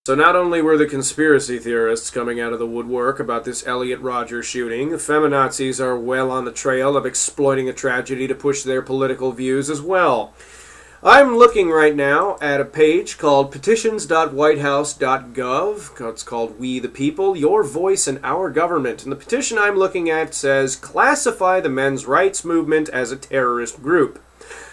So not only were the conspiracy theorists coming out of the woodwork about this Elliot Rodger shooting, feminazis are well on the trail of exploiting a tragedy to push their political views as well. I'm looking right now at a page called petitions.whitehouse.gov. It's called We the People, Your Voice in Our Government. And the petition I'm looking at says, classify the men's rights movement as a terrorist group.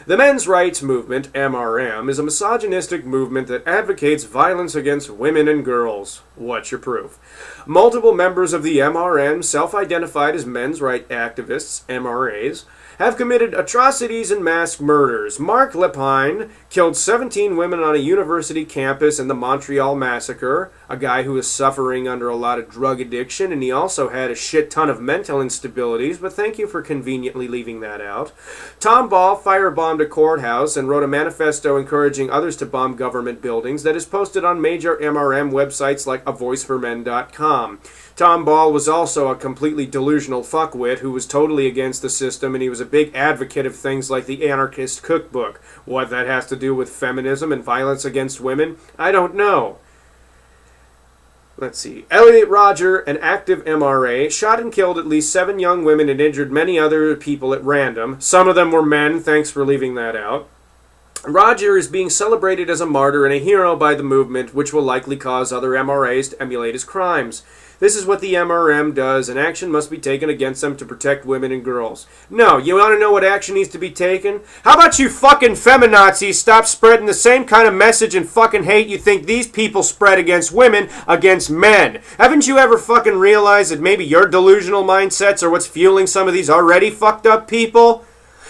The men's rights movement, MRM, is a misogynistic movement that advocates violence against women and girls. What's your proof? Multiple members of the MRM, self-identified as men's rights activists, MRAs, have committed atrocities and mass murders. Mark Lepine killed 17 women on a university campus in the Montreal Massacre, a guy who was suffering under a lot of drug addiction, and he also had a shit ton of mental instabilities, but thank you for conveniently leaving that out. Tom Ball firebombed a courthouse and wrote a manifesto encouraging others to bomb government buildings that is posted on major MRM websites like avoiceformen.com. Tom Ball was also a completely delusional fuckwit who was totally against the system, and he was a big advocate of things like the Anarchist Cookbook. What that has to do with feminism and violence against women, I don't know. Let's see. Elliot Rodger, an active MRA, shot and killed at least 7 young women and injured many other people at random. Some of them were men, thanks for leaving that out. Rodger is being celebrated as a martyr and a hero by the movement, which will likely cause other MRAs to emulate his crimes. This is what the MRM does, and action must be taken against them to protect women and girls. No, you want to know what action needs to be taken? How about you fucking feminazis stop spreading the same kind of message and fucking hate you think these people spread against women, against men? Haven't you ever fucking realized that maybe your delusional mindsets are what's fueling some of these already fucked up people?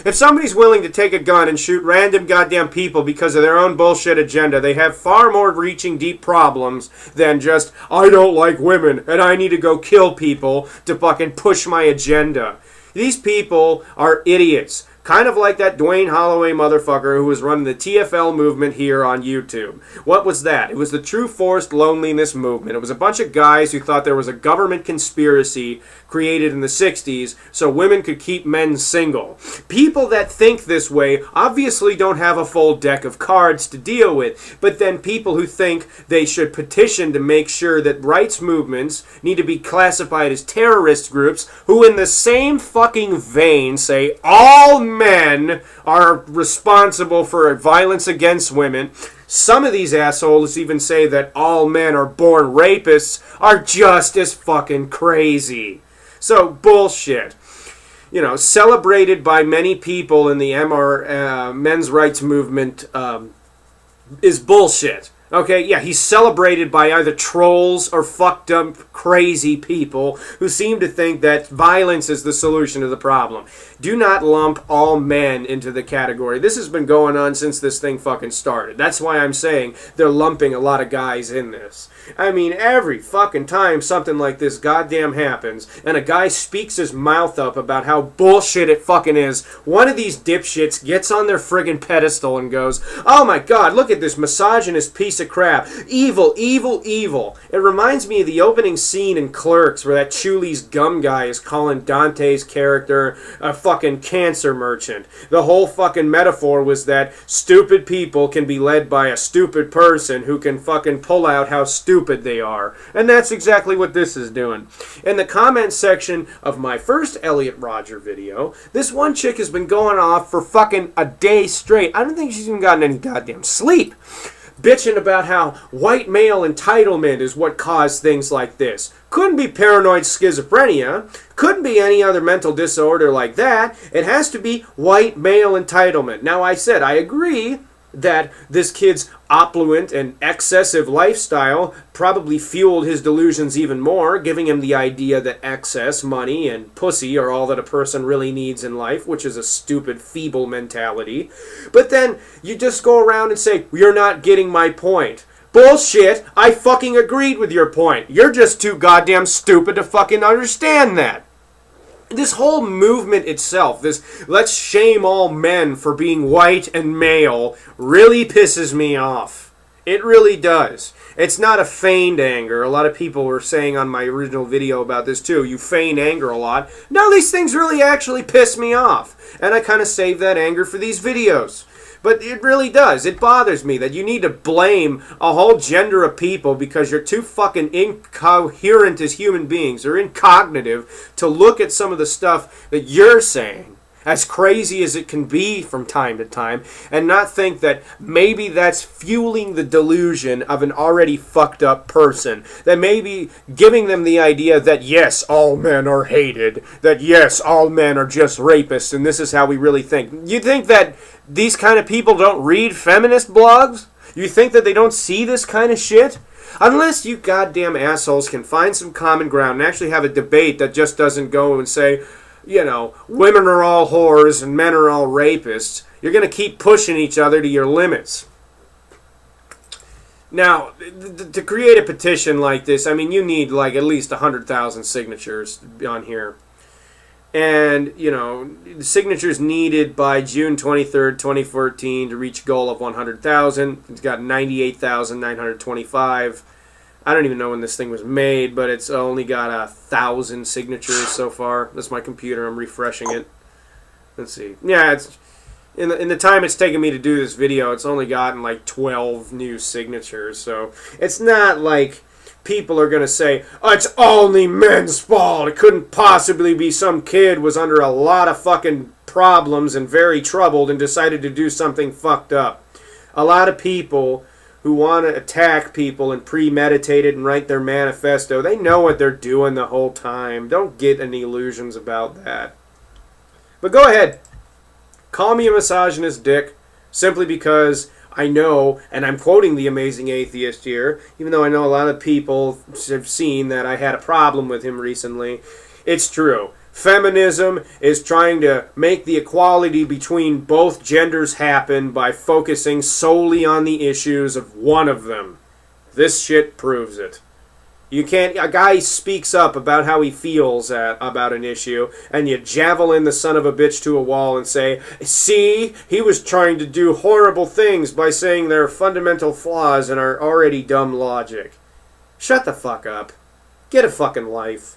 If somebody's willing to take a gun and shoot random goddamn people because of their own bullshit agenda, they have far more reaching deep problems than just, I don't like women and I need to go kill people to fucking push my agenda. These people are idiots. Kind of like that Dwayne Holloway motherfucker who was running the TFL movement here on YouTube. What was that? It was the True Forced Loneliness movement. It was a bunch of guys who thought there was a government conspiracy created in the 60s so women could keep men single. People that think this way obviously don't have a full deck of cards to deal with, but then people who think they should petition to make sure that rights movements need to be classified as terrorist groups, who in the same fucking vein say all men are responsible for violence against women. Some of these assholes even say that all men are born rapists, are just as fucking crazy. So, bullshit. You know, celebrated by many people in the men's rights movement is bullshit. Okay, yeah, he's celebrated by either trolls or fucked up crazy people who seem to think that violence is the solution to the problem. Do not lump all men into the category. This has been going on since this thing fucking started. That's why I'm saying they're lumping a lot of guys in this. I mean, every fucking time something like this goddamn happens and a guy speaks his mouth up about how bullshit it fucking is, one of these dipshits gets on their friggin' pedestal and goes, oh my god, look at this misogynist piece of crap. Evil, evil, evil. It reminds me of the opening scene in Clerks where that Chuli's gum guy is calling Dante's character a fucking cancer merchant. The whole fucking metaphor was that stupid people can be led by a stupid person who can fucking pull out how stupid they are. And that's exactly what this is doing. In the comment section of my first Elliot Rodger video, this one chick has been going off for fucking a day straight. I don't think she's even gotten any goddamn sleep. Bitching about how white male entitlement is what caused things like this. Couldn't be paranoid schizophrenia. Couldn't be any other mental disorder like that. It has to be white male entitlement. Now, I said I agree that this kid's opulent and excessive lifestyle probably fueled his delusions even more, giving him the idea that excess, money, and pussy are all that a person really needs in life, which is a stupid, feeble mentality. But then you just go around and say, you're not getting my point. Bullshit, I fucking agreed with your point. You're just too goddamn stupid to fucking understand that. This whole movement itself, this let's shame all men for being white and male, really pisses me off. It really does. It's not a feigned anger. A lot of people were saying on my original video about this too, you feign anger a lot. No, these things really actually piss me off. And I kind of save that anger for these videos. But it really does. It bothers me that you need to blame a whole gender of people because you're too fucking incoherent as human beings, or incognitive, to look at some of the stuff that you're saying, as crazy as it can be from time to time, and not think that maybe that's fueling the delusion of an already fucked up person. That maybe giving them the idea that yes, all men are hated, that yes, all men are just rapists, and this is how we really think. You think that these kind of people don't read feminist blogs? You think that they don't see this kind of shit? Unless you goddamn assholes can find some common ground and actually have a debate that just doesn't go and say, you know, women are all whores and men are all rapists, you're going to keep pushing each other to your limits. Now, to create a petition like this, I mean, you need like at least 100,000 signatures on here. And, you know, the signatures needed by June 23rd, 2014 to reach a goal of 100,000. It's got 98,925. I don't even know when this thing was made, but it's only got 1,000 signatures so far. That's my computer. I'm refreshing it. Let's see. Yeah, it's in the time it's taken me to do this video, it's only gotten like 12 new signatures. So it's not like people are going to say, oh, it's only men's fault. It couldn't possibly be some kid was under a lot of fucking problems and very troubled and decided to do something fucked up. A lot of people who want to attack people and premeditate it and write their manifesto, they know what they're doing the whole time. Don't get any illusions about that. But go ahead. Call me a misogynist dick simply because I know, and I'm quoting the amazing atheist here, even though I know a lot of people have seen that I had a problem with him recently. It's true. Feminism is trying to make the equality between both genders happen by focusing solely on the issues of one of them. This shit proves it. You can't. A guy speaks up about how he feels about an issue, and you javelin the son of a bitch to a wall and say, see, he was trying to do horrible things by saying there are fundamental flaws in our already dumb logic. Shut the fuck up. Get a fucking life.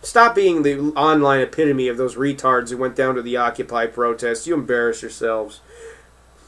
Stop being the online epitome of those retards who went down to the Occupy protests. You embarrass yourselves.